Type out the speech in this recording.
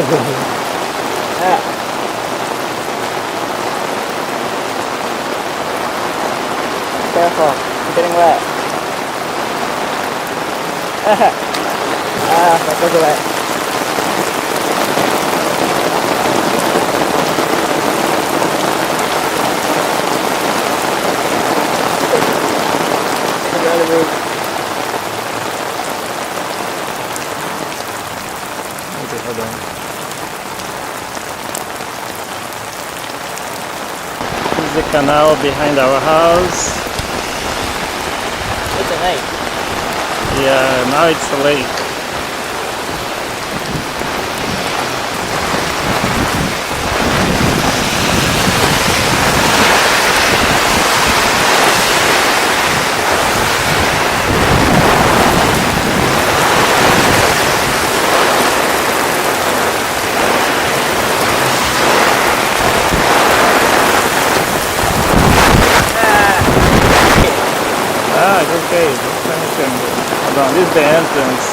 Ah. Careful, I'm getting wet. That goes away. Okay, hold on. This is the canal behind our house. It's a lake. Yeah, now it's a lake. Ah, it's okay. Hold on, this is the entrance.